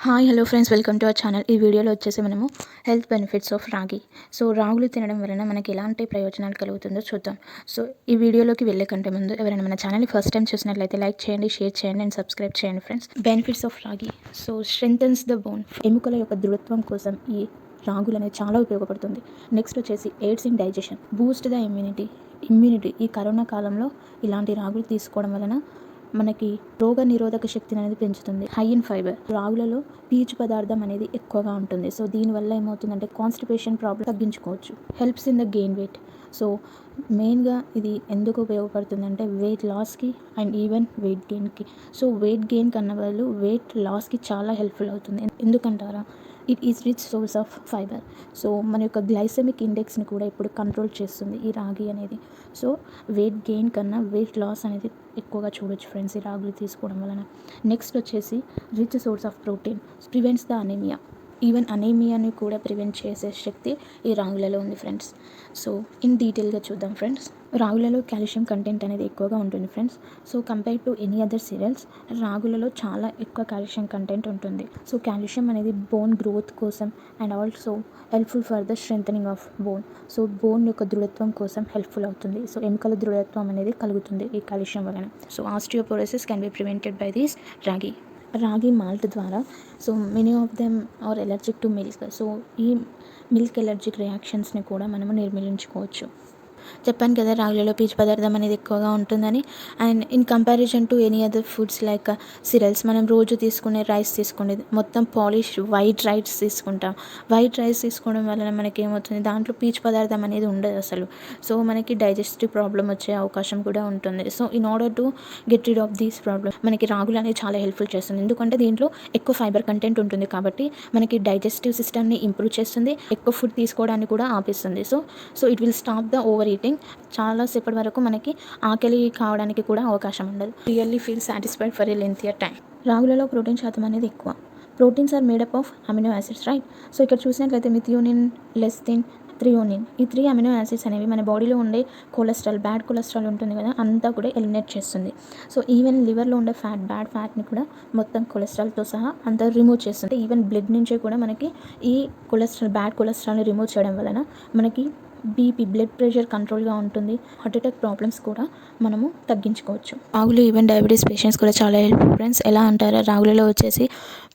Hi hello friends, welcome to our channel. ఈ వీడియోలో వచ్చేసి మనము health benefits of ragi. So రాగులు తినడం వలన మనకి ఎలాంటి ప్రయోజనాలు కలుగుతుందో చూద్దాం. సో ఈ వీడియోలోకి వెళ్ళే కంటే ముందు ఎవరైనా మన ఛానల్ని ఫస్ట్ టైం చూసినట్లయితే లైక్ చేయండి, షేర్ చేయండి అండ్ సబ్స్క్రైబ్ చేయండి friends. Benefits of ragi. So strengthens the bone. ఎముకల యొక్క దృఢత్వం కోసం ఈ రాగులు అనేది చాలా ఉపయోగపడుతుంది. నెక్స్ట్ వచ్చేసి AIDS in digestion, Boost the immunity. ఈ కరోనా కాలంలో ఇలాంటి రాగులు తీసుకోవడం వలన మనకి రోగ నిరోధక శక్తిని అనేది పెంచుతుంది. హై ఇన్ ఫైబర్, రాగులలో పీచు పదార్థం అనేది ఎక్కువగా ఉంటుంది. సో దీనివల్ల ఏమవుతుందంటే కాన్స్టిపేషన్ ప్రాబ్లం తగ్గించుకోవచ్చు. Helps in the gain weight. So మెయిన్గా ఇది ఎందుకు ఉపయోగపడుతుందంటే వెయిట్ లాస్కి అండ్ ఈవెన్ వెయిట్ గెయిన్కి. సో వెయిట్ గెయిన్ కన్నా వాళ్ళు వెయిట్ లాస్కి చాలా హెల్ప్ఫుల్ అవుతుంది. ఎందుకంటారా, it is rich source of fibre. So మన యొక్క గ్లైసెమిక్ ఇండెక్స్ని కూడా ఇప్పుడు కంట్రోల్ చేస్తుంది ఈ రాగి అనేది. సో వెయిట్ గెయిన్ కన్నా వెయిట్ లాస్ అనేది ఎక్కువగా చూడొచ్చు ఫ్రెండ్స్ ఈ రాగులు తీసుకోవడం వలన. నెక్స్ట్ వచ్చేసి rich source of protein, prevents the anaemia. Even అనీమియాని కూడా ప్రివెంట్ చేసే శక్తి ఈ రాగులలో ఉంది ఫ్రెండ్స్. సో ఇన్ డీటెయిల్గా చూద్దాం ఫ్రెండ్స్. రాగులలో కాల్షియం కంటెంట్ అనేది ఎక్కువగా ఉంటుంది friends. So compare to any other cereals రాగులలో చాలా ఎక్కువ కాల్షియం కంటెంట్ ఉంటుంది. సో కాల్షియం అనేది బోన్ గ్రోత్ కోసం and also helpful for the strengthening of bone. So bone యొక్క దృఢత్వం కోసం హెల్ప్ఫుల్ అవుతుంది. సో ఎముకల దృఢత్వం అనేది కలుగుతుంది ఈ కాల్షియం వలన. So osteoporosis can be prevented by this ragi malt ద్వారా. So many of them are allergic to milk. So ఈ మిల్క్ ఎలర్జిక్ రియాక్షన్స్ని కూడా మనము నిర్మూలించుకోవచ్చు. చెప్పాను కదా రాగులలో పీచు పదార్థం అనేది ఎక్కువగా ఉంటుందని. And in comparison to any other foods like cereals, మనం రోజు తీసుకునే రైస్ తీసుకునేది మొత్తం పాలిష్ వైట్ రైస్ తీసుకుంటాం. వైట్ రైస్ తీసుకోవడం వలన మనకి ఏమవుతుంది, దాంట్లో పీచు పదార్థం అనేది ఉండదు అసలు. సో మనకి డైజెస్టివ్ ప్రాబ్లం వచ్చే అవకాశం కూడా ఉంటుంది. So in order to get rid of these problem మనకి రాగులు అనేది చాలా హెల్ప్ఫుల్ చేస్తుంది. ఎందుకంటే దీంట్లో ఎక్కువ ఫైబర్ కంటెంట్ ఉంటుంది కాబట్టి మనకి డైజెస్టివ్ సిస్టమ్ని ఇంప్రూవ్ చేస్తుంది, ఎక్కువ ఫుడ్ తీసుకోవడానికి కూడా ఆపిస్తుంది. So it will stop the over eating. చాలా సేపటి వరకు మనకి ఆకలి కావడానికి కూడా అవకాశం ఉండదు. Really feel satisfied for a lengthier time. రాగులలో ప్రోటీన్ శాతం అనేది ఎక్కువ. Proteins are made up of amino acids, right. So ఇక్కడ చూసినట్లయితే మిథియోనిన్, లెసిథిన్, థ్రియోనిన్, ఈ 3 అమినో యాసిడ్స్ అనేవి మన బాడీలో ఉండే కొలెస్ట్రాల్, బ్యాడ్ కొలెస్ట్రాల్ ఉంటుంది కదా, అంతా కూడా ఎలిమినేట్ చేస్తుంది. సో ఈవెన్ లివర్లో ఉండే బ్యాడ్ ఫ్యాట్ని కూడా మొత్తం కొలెస్ట్రాల్తో సహా అంతా రిమూవ్ చేస్తుంది. ఈవెన్ బ్లడ్ నుంచి కూడా మనకి ఈ బ్యాడ్ కొలెస్ట్రాల్ని రిమూవ్ చేయడం వలన మనకి బీపీ, బ్లడ్ ప్రెషర్ కంట్రోల్గా ఉంటుంది. హార్ట్ అటాక్ ప్రాబ్లమ్స్ కూడా మనము తగ్గించుకోవచ్చు. రాగులు ఈవెన్ డయాబెటీస్ పేషెంట్స్ కూడా చాలా హెల్ప్ఫుల్ ఫ్రెండ్స్. ఎలా అంటారా, రాగులలో వచ్చేసి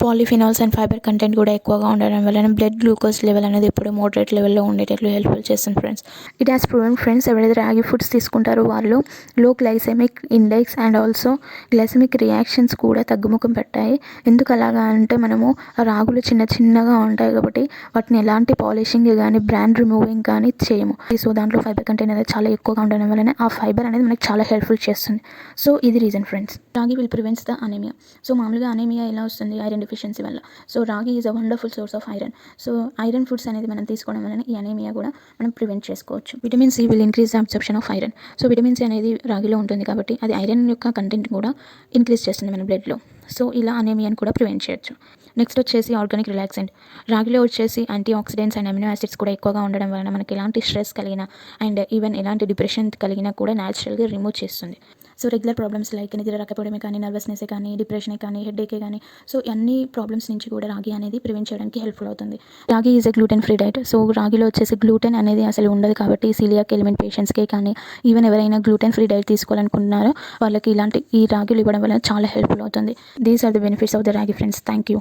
పాలిఫినాల్స్ అండ్ ఫైబర్ కంటెంట్ కూడా ఎక్కువగా ఉండడం వలన బ్లడ్ గ్లూకోజ్ లెవెల్ అనేది ఎప్పుడు మోడరేట్ లెవెల్లో ఉండేటట్లు హెల్ప్ఫుల్ చేస్తుంది friends. It has proven friends, ఎవరైతే రాగి ఫుడ్స్ తీసుకుంటారో వాళ్ళు low glycemic index and also glycemic reactions కూడా తగ్గుముఖం పట్టాయి. ఎందుకు అలాగా అంటే మనము రాగులు చిన్నగా ఉంటాయి కాబట్టి వాటిని ఎలాంటి పాలిషింగ్ కానీ బ్రాండ్ రిమూవింగ్ కానీ చేయము. సో దాంట్లో ఫైబర్ కంటెంట్ అనేది చాలా ఎక్కువగా ఉండడం వలన ఆ ఫైబర్ అనేది మనకి చాలా హెల్ప్ఫుల్ చేస్తుంది. సో ఇది రీజన్ ఫ్రెండ్స్. రాగి will prevents the anaemia. So మామూలుగా అనీమియా ఎలా వస్తుంది, ఐరన్ డెఫిషియన్సీ వల్ల. సో రాగి is a wonderful source of iron. So iron foods అనేది మనం తీసుకోవడం వలన ఈ అనీమియా కూడా మనం ప్రివెంట్ చేసుకోవచ్చు. Vitamin C will increase the absorption of iron. So vitamin C అనేది రాగిలో ఉంటుంది కాబట్టి అది ఐరన్ యొక్క కంటెంట్ కూడా ఇంక్రీజ్ చేస్తుంది మన బ్లడ్లో. సో ఇలా అనీమియాని కూడా ప్రివెంట్ చేయొచ్చు. నెక్స్ట్ వచ్చేసి ఆర్గానిక్ రిలాక్సెంట్. రాగిలో వచ్చేసి anti oxidants and amino acids కూడా ఎక్కువగా ఉండడం వలన మనకి ఎలాంటి స్ట్రెస్ కలిగినా అండ్ ఈవెన్ ఎలాంటి డిప్రెషన్ కలిగినా కూడా న్యాచురల్గా రిమూవ్ చేస్తుంది. సో రెగ్యులర్ ప్రాబ్లమ్స్ లైక్ నిద్ర రాకపోవడమే కానీ, నర్వస్నెస్ కానీ, డిప్రెషన్ కానీ, హెడేకే కానీ, సో అన్ని ప్రాబ్లమ్స్ నుంచి కూడా రాగి అనేది ప్రివెంట్ చేయడానికి హెల్ప్ఫుల్ అవుతుంది. Ragi is a gluten free diet. So రాగిలో వచ్చేసి గ్లూటెన్ అనేది అసలు ఉండదు కాబట్టి సీలియాక్ ఎలిమెంట్ పేషెంట్స్కే కానీ ఈవెన్ ఎవరైనా గ్లూటెన్ ఫ్రీ డైట్ తీసుకోవాలనుకుంటున్నారో వాళ్ళకి ఈ రాగిలు ఇవ్వడం వల్ల చాలా హెల్ప్ఫుల్ అవుతుంది. These are the benefits of the ragi friends. Thank you.